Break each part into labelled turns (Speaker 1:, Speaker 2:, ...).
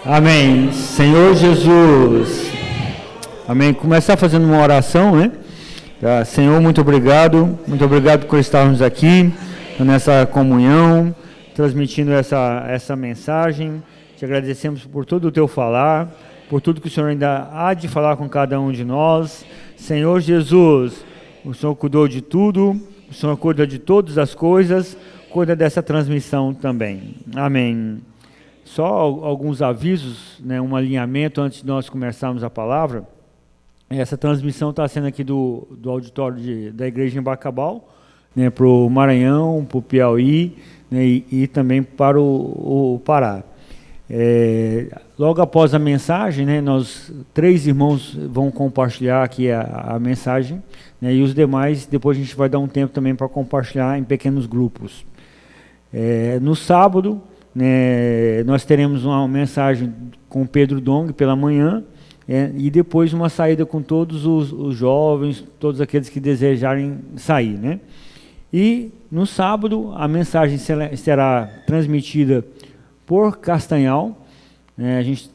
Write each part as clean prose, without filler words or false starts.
Speaker 1: Amém. Senhor Jesus. Amém. Começar fazendo uma oração, né? Senhor, muito obrigado por estarmos aqui nessa comunhão, transmitindo essa mensagem. Te agradecemos por todo o teu falar, por tudo que o Senhor ainda há de falar com cada um de nós. Senhor Jesus, o Senhor cuidou de tudo, o Senhor cuida de todas as coisas, cuida dessa transmissão também. Amém. Só alguns avisos, né, um alinhamento antes de nós começarmos a palavra. Essa transmissão está sendo aqui do auditório da igreja em Bacabal, né, para o Maranhão, para o Piauí, né, e também para o Pará. Logo após a mensagem, né, nós 3 irmãos vão compartilhar aqui a mensagem, né, e os demais, depois a gente vai dar um tempo também para compartilhar em pequenos grupos. No sábado, né, nós teremos uma mensagem com o Pedro Dong pela manhã, e depois uma saída com todos os jovens, todos aqueles que desejarem sair, né? E no sábado a mensagem será transmitida por Castanhal, né? A gente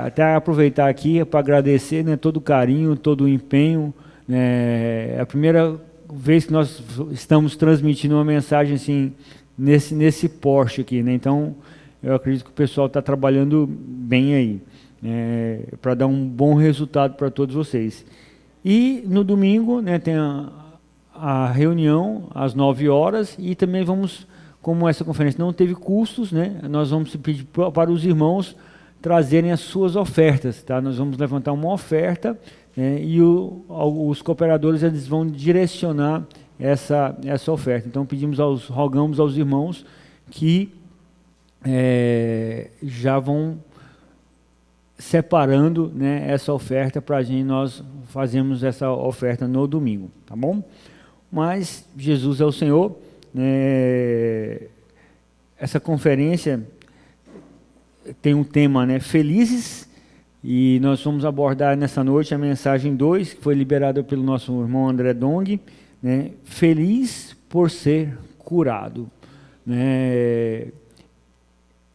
Speaker 1: até aproveitar aqui para agradecer, né, todo o carinho, todo o empenho, né? É a primeira vez que nós estamos transmitindo uma mensagem assim nesse porte aqui, né? Então eu acredito que o pessoal está trabalhando bem aí, para dar um bom resultado para todos vocês. E no domingo, né, tem a reunião às 9 horas, e também vamos, como essa conferência não teve custos, né, nós vamos pedir para os irmãos trazerem as suas ofertas, tá? Nós vamos levantar uma oferta, né, e os cooperadores eles vão direcionar essa oferta. Então rogamos aos irmãos que já vão separando, né, essa oferta para a gente, nós fazemos essa oferta no domingo, tá bom? Mas Jesus é o Senhor, né? Essa conferência tem um tema, né, felizes, e nós vamos abordar nessa noite a mensagem 2, que foi liberada pelo nosso irmão André Dong, né, feliz por ser curado, né?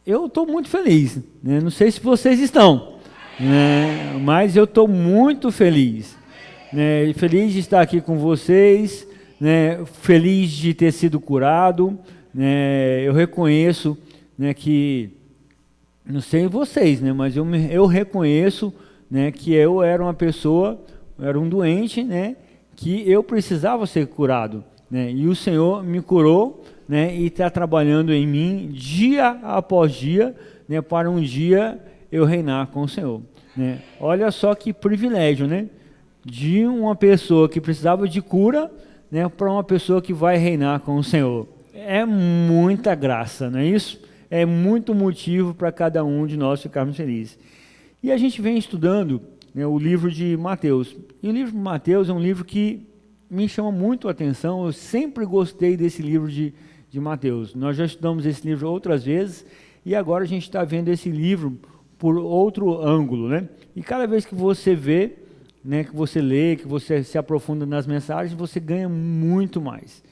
Speaker 1: Eu estou muito feliz, né? Não sei se vocês estão, né? Mas eu estou muito feliz, né? Feliz de estar aqui com vocês, né? Feliz de ter sido curado, né? Eu reconheço, né, que, não sei vocês, né, mas eu reconheço, né, que eu era uma pessoa, era um doente, né, que eu precisava ser curado, né? E o Senhor me curou, né, e está trabalhando em mim dia após dia, né, para um dia eu reinar com o Senhor, né? Olha só que privilégio, né? De uma pessoa que precisava de cura, né, para uma pessoa que vai reinar com o Senhor. É muita graça, não é isso? É muito motivo para cada um de nós ficarmos felizes. E a gente vem estudando, né, o livro de Mateus. E o livro de Mateus é um livro que me chama muito a atenção. Eu sempre gostei desse livro de Mateus. Nós já estudamos esse livro outras vezes, e agora a gente está vendo esse livro por outro ângulo, né? E cada vez que você vê, né, que você lê, que você se aprofunda nas mensagens, você ganha muito mais.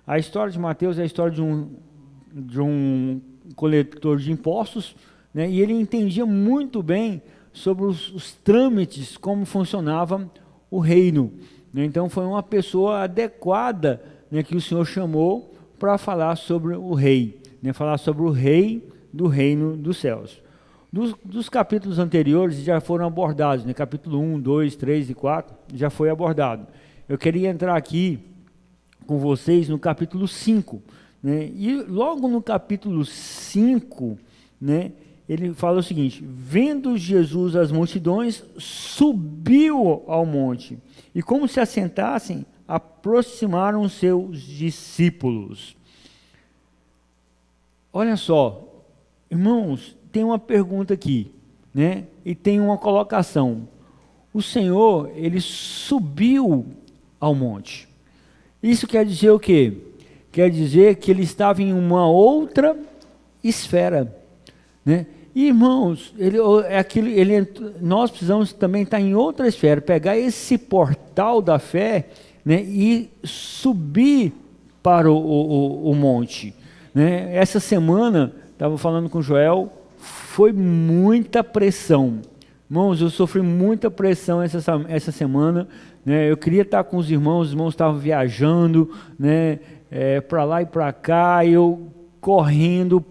Speaker 1: A história de Mateus é a história de um coletor de impostos, né, e ele entendia muito bem sobre os trâmites, como funcionava o reino, né? Então foi uma pessoa adequada, né, que o Senhor chamou para falar sobre o rei, né, falar sobre o rei do reino dos céus. Dos capítulos anteriores já foram abordados, né, capítulo 1, 2, 3 e 4 já foi abordado. Eu queria entrar aqui com vocês no capítulo 5, né, e logo no capítulo 5, né, ele fala o seguinte: vendo Jesus as multidões, subiu ao monte, e como se assentassem, aproximaram seus discípulos. Olha só, irmãos, tem uma pergunta aqui, né? E tem uma colocação. O Senhor, ele subiu ao monte. Isso quer dizer o quê? Quer dizer que ele estava em uma outra esfera, né? E, irmãos, nós precisamos também estar em outra esfera, pegar esse portal da fé, né, e subir para o monte, né? Essa semana, estava falando com o Joel, foi muita pressão. Irmãos, eu sofri muita pressão essa semana, né? Eu queria estar com os irmãos estavam viajando, né? Para lá e para cá, eu correndo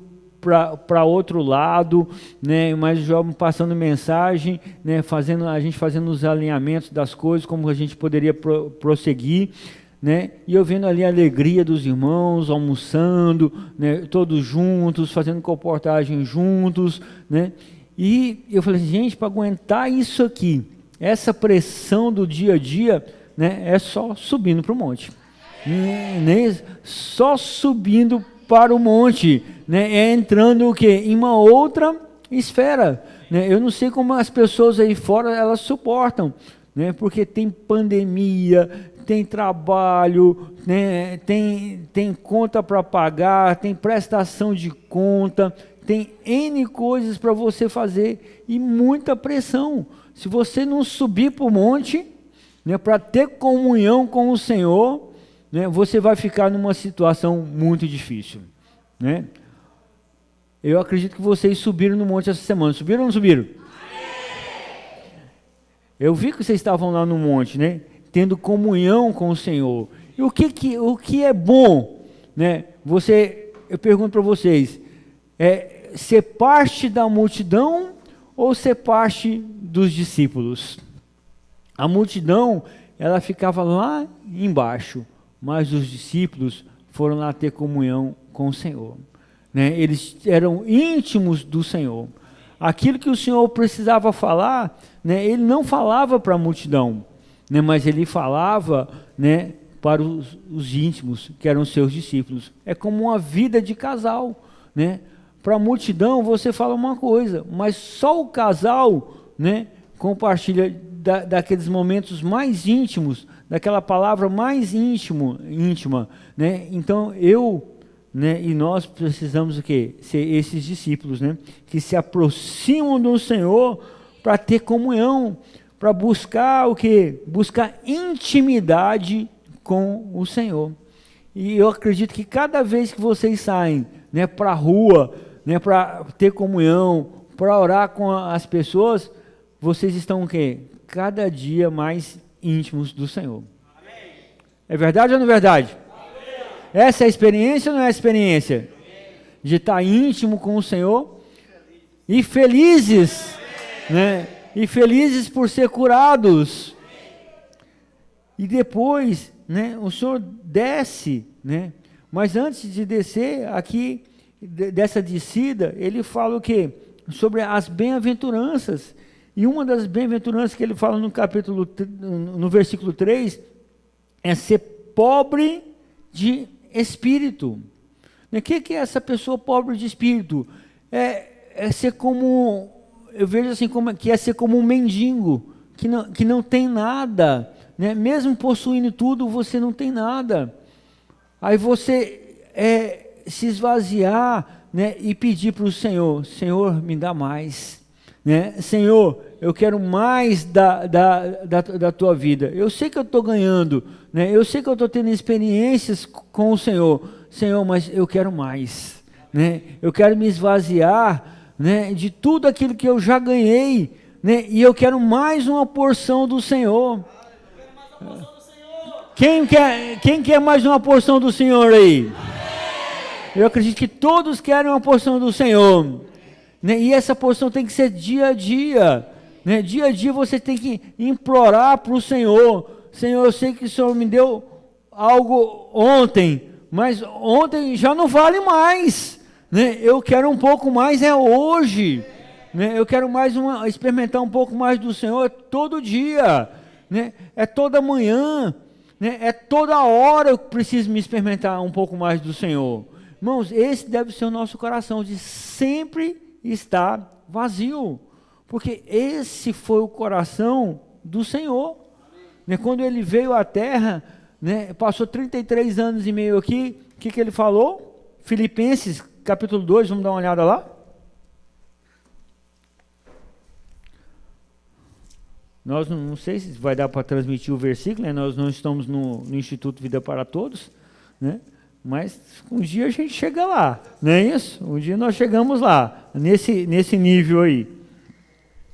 Speaker 1: para outro lado, né? Mas o João passando mensagem, né? A gente fazendo os alinhamentos das coisas, como a gente poderia prosseguir, né? E eu vendo ali a alegria dos irmãos, almoçando, né? Todos juntos, fazendo comportagem juntos, né? E eu falei, gente, para aguentar isso aqui, essa pressão do dia a dia, né? É só subindo para o monte, né? Só subindo para o monte, né? É entrando o quê? Em uma outra esfera, né? Eu não sei como as pessoas aí fora elas suportam, né? Porque tem pandemia, tem trabalho, né? Tem conta para pagar, tem prestação de conta, tem N coisas para você fazer e muita pressão. Se você não subir para o monte, né? Para ter comunhão com o Senhor, né, você vai ficar numa situação muito difícil, né? Eu acredito que vocês subiram no monte essa semana. Subiram ou não subiram? Eu vi que vocês estavam lá no monte, né? Tendo comunhão com o Senhor. E o que é bom, né? Eu pergunto para vocês, ser parte da multidão ou ser parte dos discípulos? A multidão, ela ficava lá embaixo, mas os discípulos foram lá ter comunhão com o Senhor, né? Eles eram íntimos do Senhor. Aquilo que o Senhor precisava falar, né? Ele não falava para a multidão, né? Mas ele falava, né? Para os íntimos, que eram seus discípulos. É como uma vida de casal, né? Para a multidão você fala uma coisa, mas só o casal, né? Compartilha daqueles momentos mais íntimos, daquela palavra mais íntima, né? Então né, e nós precisamos o quê? Ser esses discípulos, né? Que se aproximam do Senhor para ter comunhão, para buscar o quê? Buscar intimidade com o Senhor. E eu acredito que cada vez que vocês saem, né, para a rua, né, para ter comunhão, para orar com as pessoas, vocês estão o quê? Cada dia mais íntimos do Senhor. Amém. É verdade ou não é verdade? Amém. Essa é a experiência ou não é a experiência? Amém. De estar íntimo com o Senhor e felizes, né? E felizes por ser curados. E depois, né, o Senhor desce, né? Mas antes de descer aqui, dessa descida, ele fala o quê? Sobre as bem-aventuranças. E uma das bem-aventuranças que ele fala no versículo 3, é ser pobre de espírito. O que é essa pessoa pobre de espírito? É ser como, eu vejo assim, que é ser como um mendigo, que não tem nada, né? Mesmo possuindo tudo, você não tem nada. Aí você se esvaziar, né? E pedir para o Senhor, Senhor, me dá mais. Né? Senhor, eu quero mais da tua vida. Eu sei que eu estou ganhando, né? Eu sei que eu estou tendo experiências com o Senhor, mas eu quero mais, né? Eu quero me esvaziar, né, de tudo aquilo que eu já ganhei, né? E eu quero mais uma porção do Senhor. Quem quer mais uma porção do Senhor aí? Eu acredito que todos querem uma porção do Senhor. Né? E essa porção tem que ser dia a dia, né? Dia a dia você tem que implorar para o Senhor. Senhor, eu sei que o Senhor me deu algo ontem, mas ontem já não vale mais, né? Eu quero um pouco mais hoje, né? Eu quero experimentar um pouco mais do Senhor todo dia, né? É toda manhã, né? É toda hora eu preciso me experimentar um pouco mais do Senhor. Irmãos, esse deve ser o nosso coração, de sempre está vazio, porque esse foi o coração do Senhor, né? Quando ele veio à terra, né, passou 33 anos e meio aqui, o que ele falou? Filipenses capítulo 2, vamos dar uma olhada lá? Nós não sei se vai dar para transmitir o versículo, né? Nós não estamos no Instituto Vida para Todos, né? Mas um dia a gente chega lá, não é isso? Um dia nós chegamos lá, nesse nível aí.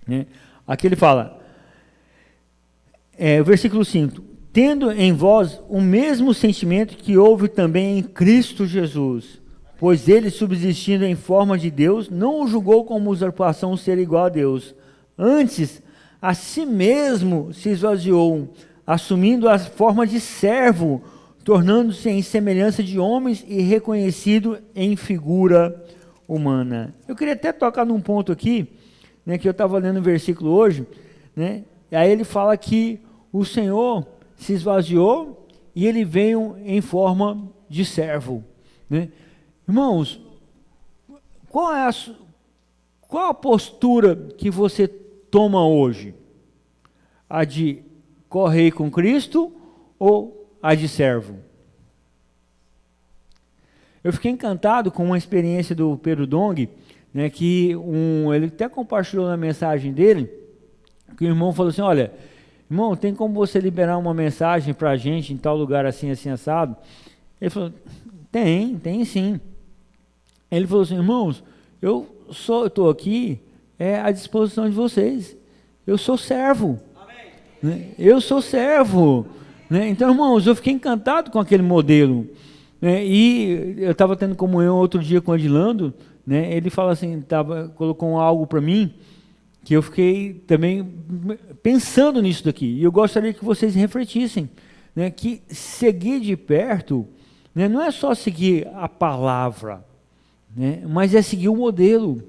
Speaker 1: Né? Aqui ele fala, versículo 5, tendo em vós o mesmo sentimento que houve também em Cristo Jesus, pois ele, subsistindo em forma de Deus, não o julgou como usurpação ser igual a Deus. Antes, a si mesmo se esvaziou, assumindo a forma de servo, tornando-se em semelhança de homens e reconhecido em figura humana. Eu queria até tocar num ponto aqui, né, que eu estava lendo o versículo hoje, né, e aí ele fala que o Senhor se esvaziou e ele veio em forma de servo. Né? Irmãos, qual a postura que você toma hoje? A de correr com Cristo ou a de servo? Eu fiquei encantado com uma experiência do Pedro Dong, né, que ele até compartilhou na mensagem dele, que o irmão falou assim, olha, irmão, tem como você liberar uma mensagem para a gente em tal lugar assim, assim, assado? Ele falou, tem sim. Ele falou assim, irmãos, eu estou aqui à disposição de vocês. Eu sou servo. Né? Eu sou servo. Né? Então, irmãos, eu fiquei encantado com aquele modelo. Né? E eu estava tendo comunhão outro dia com o Adilando, né? Ele fala assim, colocou algo para mim, que eu fiquei também pensando nisso daqui. E eu gostaria que vocês refletissem, né? Que seguir de perto, né? Não é só seguir a palavra, né? Mas é seguir o modelo,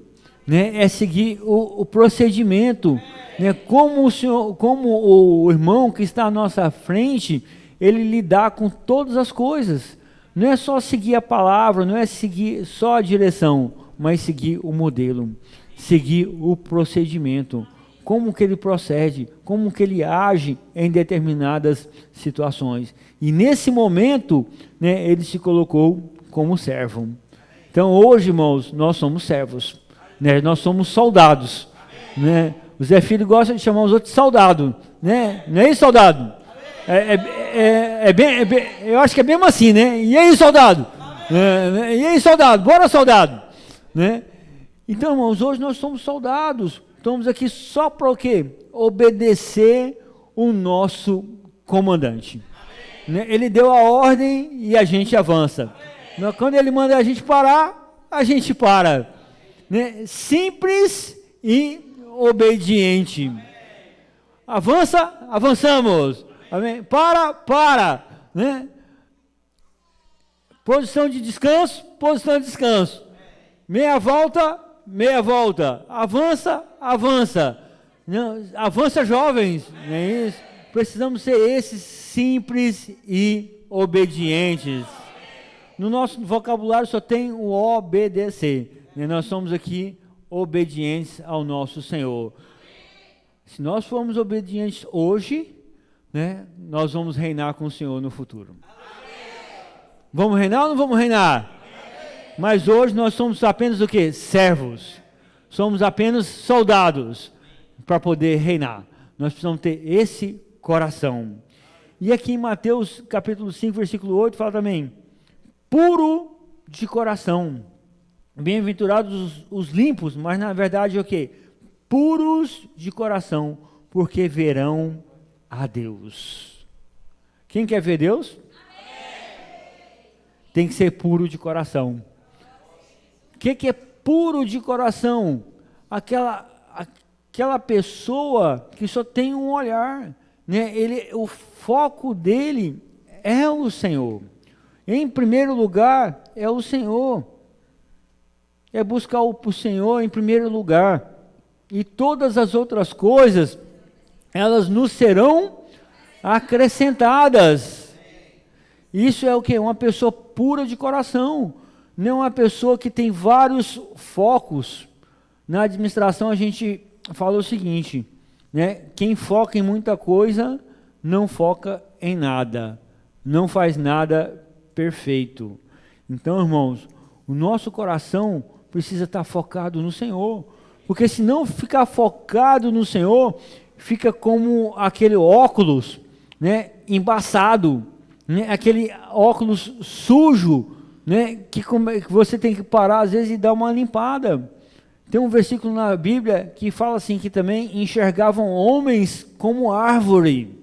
Speaker 1: né? É seguir o procedimento, né? Como o irmão que está à nossa frente, ele lidar com todas as coisas. Não é só seguir a palavra, não é seguir só a direção, mas seguir o modelo, seguir o procedimento, como que ele procede, como que ele age em determinadas situações. E nesse momento, né, ele se colocou como servo. Então hoje, irmãos, nós somos servos, né? Nós somos soldados, né? O Zé Filho gosta de chamar os outros de soldado, né? Não é isso, soldado? Eu acho que é mesmo assim, né? E aí, soldado? E aí, soldado? Bora, soldado? Né? Então, irmãos, hoje nós somos soldados. Estamos aqui só para o quê? Obedecer o nosso comandante. Né? Ele deu a ordem e a gente avança. Quando ele manda a gente parar, a gente para. Né? Simples e obediente. Avança, avançamos. Amém? Para. Né? Posição de descanso, posição de descanso. Meia volta. Avança. Não, avança, jovens. Não é isso? Precisamos ser esses simples e obedientes. No nosso vocabulário só tem o obedecer. Né? Nós somos aqui obedientes ao nosso Senhor. Se nós formos obedientes hoje, né, nós vamos reinar com o Senhor no futuro. Vamos reinar ou não vamos reinar? Mas hoje nós somos apenas o quê? Servos. Somos apenas soldados para poder reinar. Nós precisamos ter esse coração. E aqui em Mateus capítulo 5, versículo 8, fala também, puro de coração. Bem-aventurados os limpos, mas na verdade é o quê? Puros de coração, porque verão a Deus. Quem quer ver Deus? Tem que ser puro de coração. O que é puro de coração? Aquela pessoa que só tem um olhar, né? O foco dele é o Senhor. Em primeiro lugar, é o Senhor. É buscar o Senhor em primeiro lugar. E todas as outras coisas, elas nos serão acrescentadas. Isso é o que? Uma pessoa pura de coração. Não uma pessoa que tem vários focos. Na administração a gente fala o seguinte, né? Quem foca em muita coisa, não foca em nada. Não faz nada perfeito. Então, irmãos, o nosso coração precisa estar focado no Senhor. Porque se não ficar focado no Senhor, fica como aquele óculos, né, embaçado, né? Aquele óculos sujo, né? Que você tem que parar às vezes e dar uma limpada. Tem um versículo na Bíblia que fala assim, que também enxergavam homens como árvore.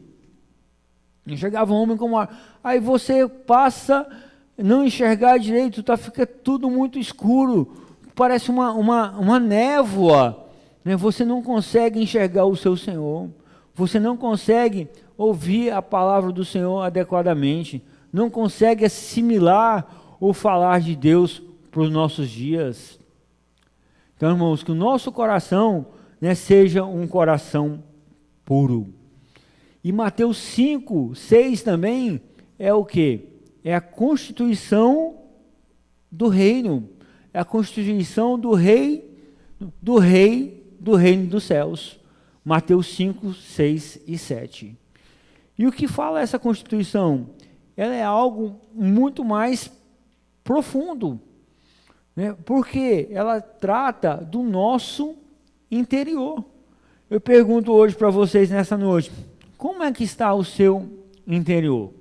Speaker 1: Enxergavam homem como árvore. Aí você passa, não enxergar direito, fica tudo muito escuro, parece uma névoa, né? Você não consegue enxergar o seu Senhor, você não consegue ouvir a palavra do Senhor adequadamente, não consegue assimilar o falar de Deus para os nossos dias. Então, irmãos, que o nosso coração, né, seja um coração puro. E Mateus 5, 6 também é o quê? É a constituição do reino. É a constituição do reino dos céus. Mateus 5, 6 e 7. E o que fala essa constituição? Ela é algo muito mais profundo, né? Porque ela trata do nosso interior. Eu pergunto hoje para vocês nessa noite, como é que está o seu interior?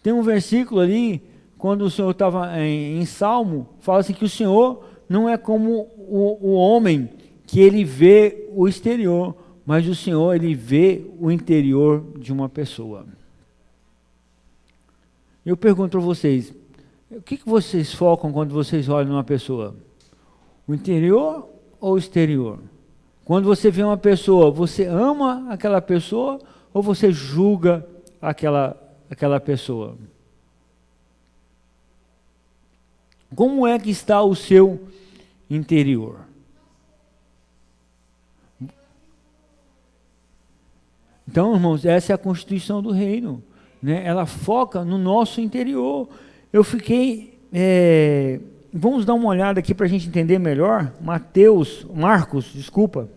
Speaker 1: Tem um versículo ali, quando o Senhor estava em Salmo, fala assim que o Senhor não é como o homem, que ele vê o exterior, mas o Senhor, ele vê o interior de uma pessoa. Eu pergunto para vocês, o que vocês focam quando vocês olham uma pessoa? O interior ou o exterior? Quando você vê uma pessoa, você ama aquela pessoa ou você julga aquela pessoa? Como é que está o seu interior? Então, irmãos, essa é a constituição do reino, né? Ela foca no nosso interior. Eu fiquei... vamos dar uma olhada aqui para a gente entender melhor. Marcos, desculpa.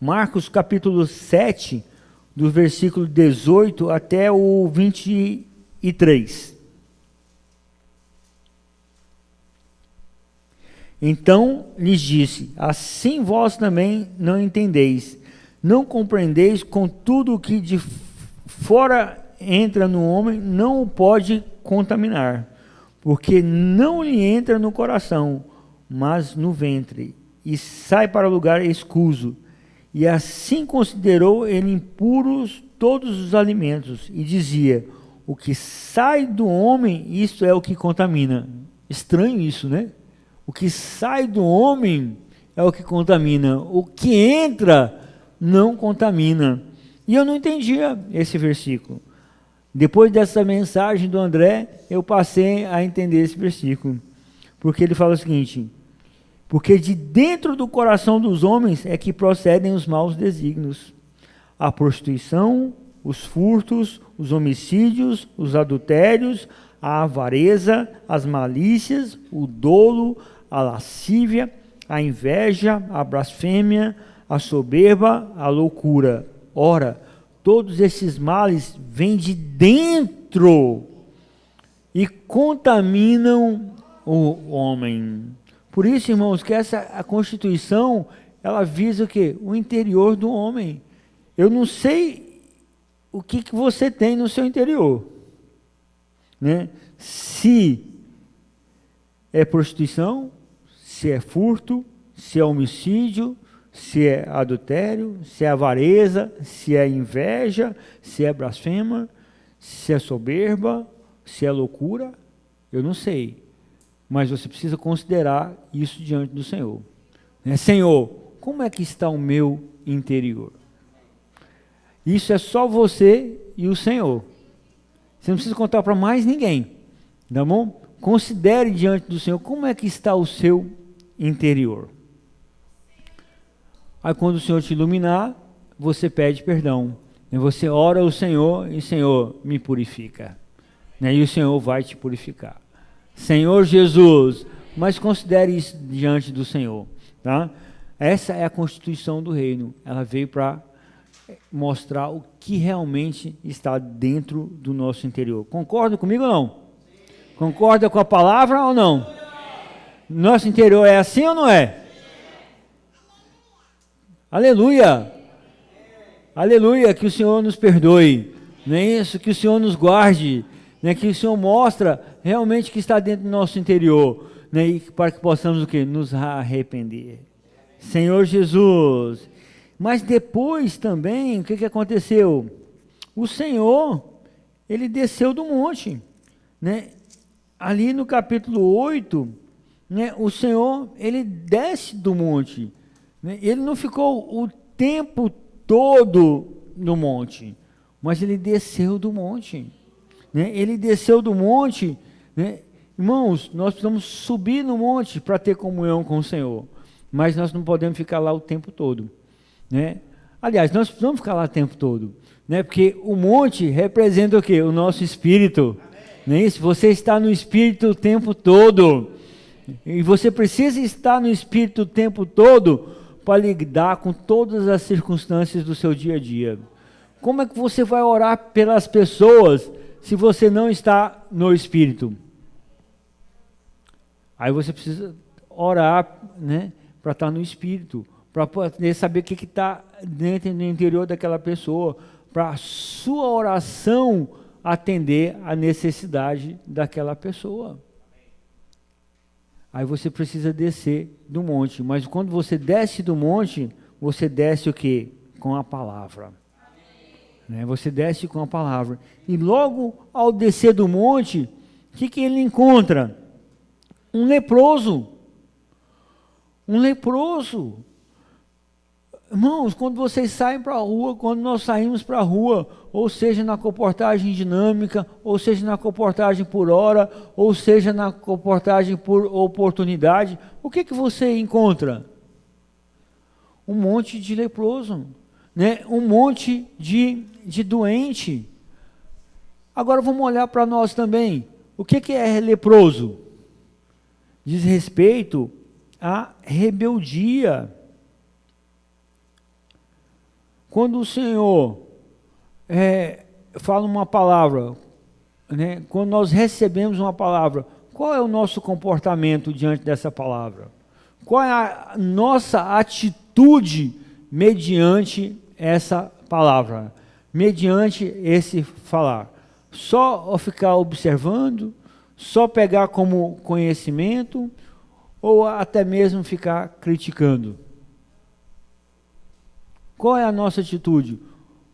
Speaker 1: Marcos capítulo 7, do versículo 18 até o 23. Então lhes disse, assim vós também não entendeis, não compreendeis, contudo o que de fora entra no homem não o pode contaminar, porque não lhe entra no coração, mas no ventre, e sai para lugar escuso. E assim considerou ele impuros todos os alimentos, e dizia, o que sai do homem, isto é o que contamina. Estranho isso, né? O que sai do homem é o que contamina, o que entra não contamina. E eu não entendia esse versículo. Depois dessa mensagem do André, eu passei a entender esse versículo, porque ele fala o seguinte, porque de dentro do coração dos homens é que procedem os maus desígnios, a prostituição, os furtos, os homicídios, os adultérios, a avareza, as malícias, o dolo, a lascívia, a inveja, a blasfêmia, a soberba, a loucura. Ora, todos esses males vêm de dentro e contaminam o homem. Por isso, irmãos, que a Constituição, ela visa o quê? O interior do homem. Eu não sei o que você tem no seu interior, né? Se é prostituição, se é furto, se é homicídio, se é adultério, se é avareza, se é inveja, se é blasfema, se é soberba, se é loucura, eu não sei. Mas você precisa considerar isso diante do Senhor. Senhor, como é que está o meu interior? Isso é só você e o Senhor. Você não precisa contar para mais ninguém. Tá bom? Considere diante do Senhor como é que está o seu interior. Aí quando o Senhor te iluminar, você pede perdão. Você ora ao Senhor e Senhor, me purifica. E o Senhor vai te purificar. Senhor Jesus, mas considere isso diante do Senhor, tá? Essa é a constituição do reino, ela veio para mostrar o que realmente está dentro do nosso interior. Concorda comigo ou não? Concorda com a palavra ou não? Nosso interior é assim ou não é? Aleluia! Aleluia, que o Senhor nos perdoe, não é isso? Que o Senhor nos guarde, né? Que o Senhor mostra realmente o que está dentro do nosso interior, né? E para que possamos o quê? Nos arrepender. Senhor Jesus. Mas depois também, o que aconteceu? O Senhor, Ele desceu do monte, né? Ali no capítulo 8, né? O Senhor, Ele desce do monte, né? Ele não ficou o tempo todo no monte, mas Ele desceu do monte, né? Ele desceu do monte, né? Irmãos, nós precisamos subir no monte para ter comunhão com o Senhor, mas nós não podemos ficar lá o tempo todo, né? Aliás, nós precisamos ficar lá o tempo todo, né? Porque o monte representa o quê? O nosso espírito, não é isso? Você está no espírito o tempo todo, e você precisa estar no espírito o tempo todo para lidar com todas as circunstâncias do seu dia a dia. Como é que você vai orar pelas pessoas se você não está no espírito? Aí você precisa orar, né, para estar no espírito, para poder saber o que está dentro do interior daquela pessoa, para a sua oração atender a necessidade daquela pessoa. Aí você precisa descer do monte, mas quando você desce do monte, você desce o quê? Com a palavra. Né? Você desce com a palavra. E logo ao descer do monte, o que ele encontra? Um leproso. Um leproso. Irmãos, quando vocês saem para a rua, quando nós saímos para a rua, ou seja na comportagem dinâmica, ou seja na comportagem por hora, ou seja na comportagem por oportunidade, o que você encontra? Um monte de leproso, né? Um monte de doente. Agora vamos olhar para nós também. O que é leproso? Diz respeito à rebeldia. Quando o Senhor fala uma palavra, né, quando nós recebemos uma palavra, qual é o nosso comportamento diante dessa palavra? Qual é a nossa atitude mediante essa palavra? Mediante esse falar? Só ficar observando? Só pegar como conhecimento? Ou até mesmo ficar criticando? Qual é a nossa atitude?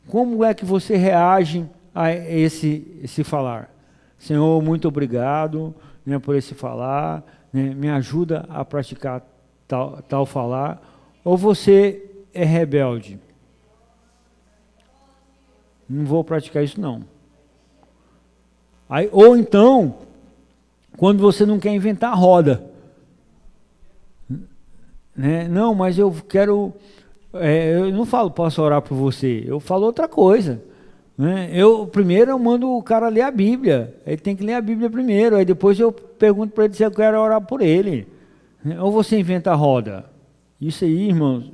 Speaker 1: Como é que você reage a esse falar? Senhor, muito obrigado, né, por esse falar, né, me ajuda a praticar tal falar. Ou você é rebelde? Não vou praticar isso não. Aí, ou então, quando você não quer inventar roda. Né? Não, mas eu quero... eu não falo, posso orar por você, eu falo outra coisa, né? Primeiro eu mando o cara ler a Bíblia, ele tem que ler a Bíblia primeiro, aí depois eu pergunto para ele se eu quero orar por ele, né? Ou você inventa a roda. Isso aí, irmãos,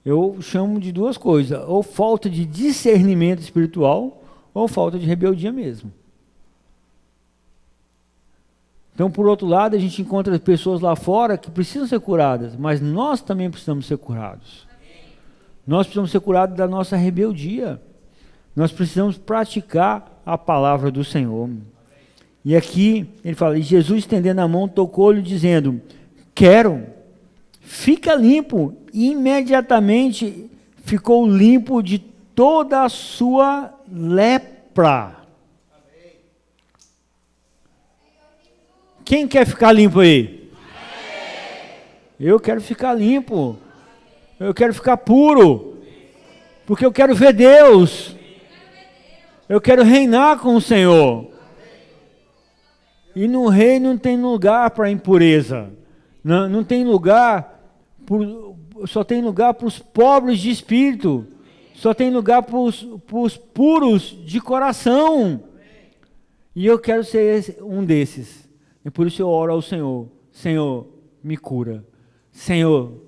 Speaker 1: eu chamo de duas coisas, ou falta de discernimento espiritual, ou falta de rebeldia mesmo. Então, por outro lado, a gente encontra pessoas lá fora que precisam ser curadas, mas nós também precisamos ser curados. Nós precisamos ser curados da nossa rebeldia. Nós precisamos praticar a palavra do Senhor. E aqui ele fala, e Jesus estendendo a mão, tocou-lhe dizendo, quero, fica limpo. E imediatamente ficou limpo de toda a sua lepra. Quem quer ficar limpo aí? Eu quero ficar limpo. Eu quero ficar puro, porque eu quero ver Deus, eu quero reinar com o Senhor, e no reino não tem lugar para impureza, não tem lugar, só tem lugar para os pobres de espírito, só tem lugar para os puros de coração, e eu quero ser um desses, e por isso eu oro ao Senhor, Senhor, me cura, Senhor,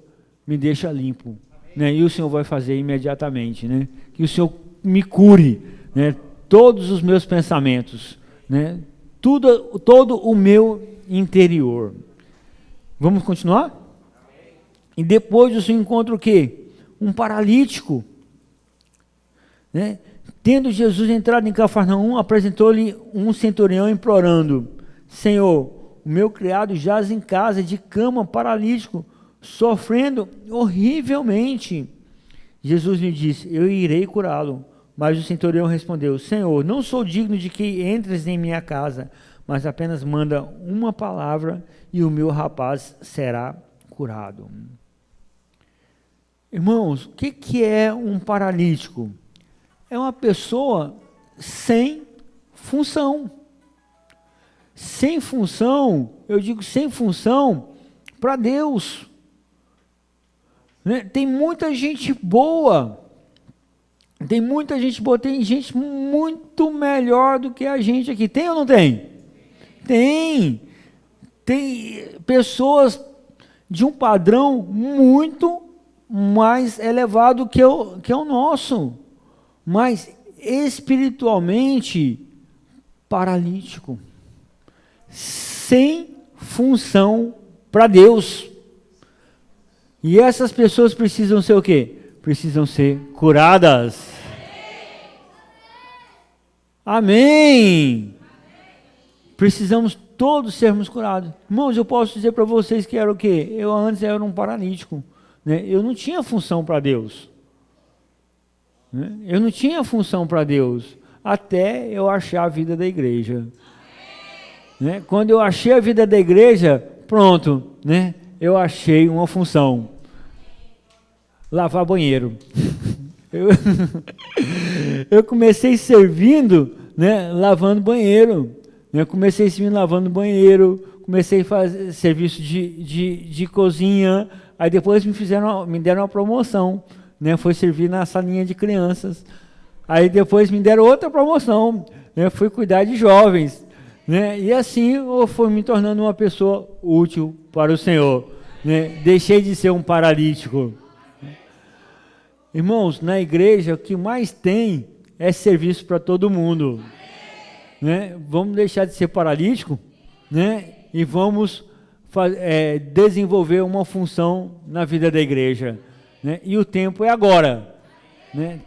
Speaker 1: me deixa limpo, né? E o Senhor vai fazer imediatamente, né? Que o Senhor me cure, né? Todos os meus pensamentos, né? Todo o meu interior. Vamos continuar? E depois o Senhor encontra o quê? Um paralítico. Né? Tendo Jesus entrado em Cafarnaum, apresentou-lhe um centurião implorando: Senhor, o meu criado jaz em casa de cama, paralítico, sofrendo horrivelmente. Jesus lhe disse: eu irei curá-lo. Mas o centurião respondeu: Senhor, não sou digno de que entres em minha casa, mas apenas manda uma palavra e o meu rapaz será curado. Irmãos, o que é um paralítico? É uma pessoa sem função. Sem função, eu digo sem função para Deus. Né? Tem muita gente boa, tem gente muito melhor do que a gente aqui. Tem ou não tem? Tem pessoas de um padrão muito mais elevado que o nosso, mas espiritualmente paralítico, sem função para Deus. E essas pessoas precisam ser o quê? Precisam ser curadas. Amém. Precisamos todos sermos curados. Irmãos, eu posso dizer para vocês que era o quê? Eu antes era um paralítico. Né? Eu não tinha função para Deus. Né? Eu não tinha função para Deus. Até eu achar a vida da igreja. Né? Quando eu achei a vida da igreja, pronto. Né? Eu achei uma função. Lavar banheiro. Eu comecei servindo, né, lavando banheiro. Eu comecei servindo lavando banheiro, comecei a fazer serviço de cozinha, aí depois me deram uma promoção, né, foi servir na salinha de crianças. Aí depois me deram outra promoção, né, fui cuidar de jovens. Né, e assim eu fui me tornando uma pessoa útil para o Senhor. Né, deixei de ser um paralítico. Irmãos, na igreja o que mais tem é serviço para todo mundo. Né? Vamos deixar de ser paralítico, né? E vamos desenvolver uma função na vida da igreja. Né? E o tempo é agora. Né?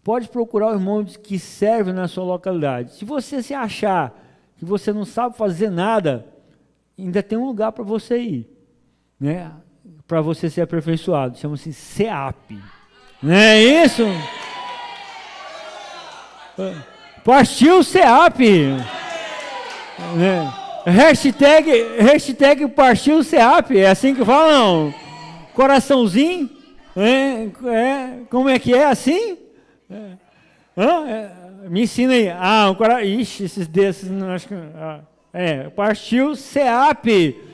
Speaker 1: Pode procurar o irmão que serve na sua localidade. Se você se achar que você não sabe fazer nada, ainda tem um lugar para você ir. Né? Para você ser aperfeiçoado, chama-se CEAP, não é isso? Partiu CEAP, né? Hashtag partiu CEAP, é assim que fala, não? Coraçãozinho, como é que é assim? Me ensina aí. Ixi, esses desses, não acho que... partiu CEAP.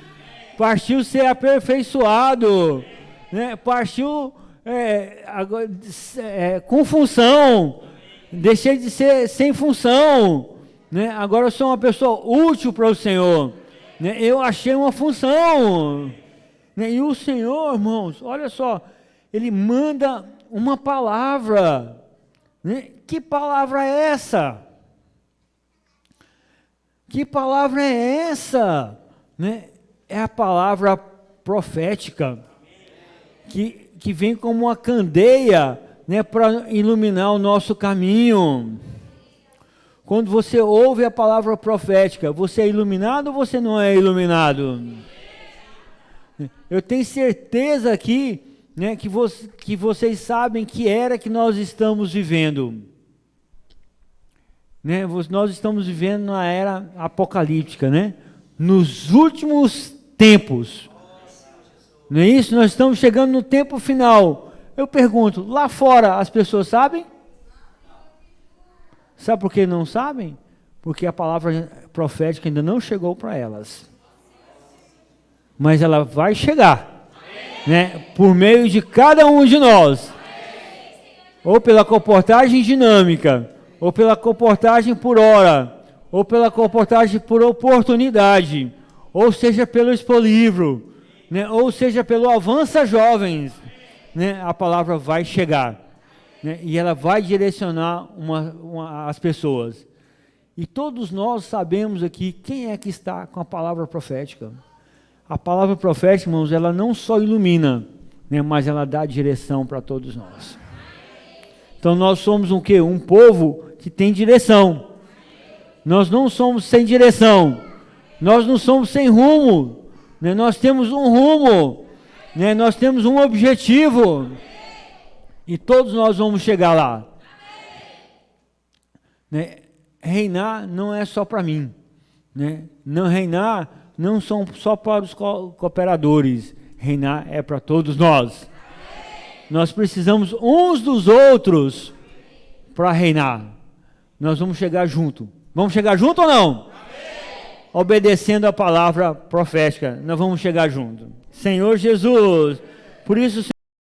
Speaker 1: Partiu ser aperfeiçoado, né? Partiu com função, deixei de ser sem função, né? Agora eu sou uma pessoa útil para o Senhor, né? Eu achei uma função, né? E o Senhor, irmãos, olha só, Ele manda uma palavra, né? Que palavra é essa? Que palavra é essa? Né? É a palavra profética, que vem como uma candeia, né, para iluminar o nosso caminho. Quando você ouve a palavra profética, você é iluminado ou você não é iluminado? Eu tenho certeza aqui, né, que vocês sabem que era que nós estamos vivendo. Né, nós estamos vivendo na era apocalíptica, né? Nos últimos tempos, não é isso? Nós estamos chegando no tempo final. Eu pergunto, lá fora as pessoas sabem? Sabe por que não sabem? Porque a palavra profética ainda não chegou para elas. Mas ela vai chegar, né? Por meio de cada um de nós. Ou pela comportagem dinâmica, ou pela comportagem por hora, ou pela comportagem por oportunidade, ou seja pelo Expolivro, né? Ou seja pelo Avança Jovens, né? A palavra vai chegar, né? E ela vai direcionar as pessoas. E todos nós sabemos aqui quem é que está com a palavra profética. A palavra profética, irmãos, ela não só ilumina, né, mas ela dá direção para todos nós. Então nós somos um quê? Um povo que tem direção. Nós não somos sem direção. Nós não somos sem rumo. Né? Nós temos um rumo. Né? Nós temos um objetivo. E todos nós vamos chegar lá. Né? Reinar não é só para mim. Né? Não reinar não são só para os cooperadores. Reinar é para todos nós. Nós precisamos uns dos outros para reinar. Nós vamos chegar junto. Vamos chegar junto ou não? Amém. Obedecendo a palavra profética, nós vamos chegar junto. Senhor Jesus, por isso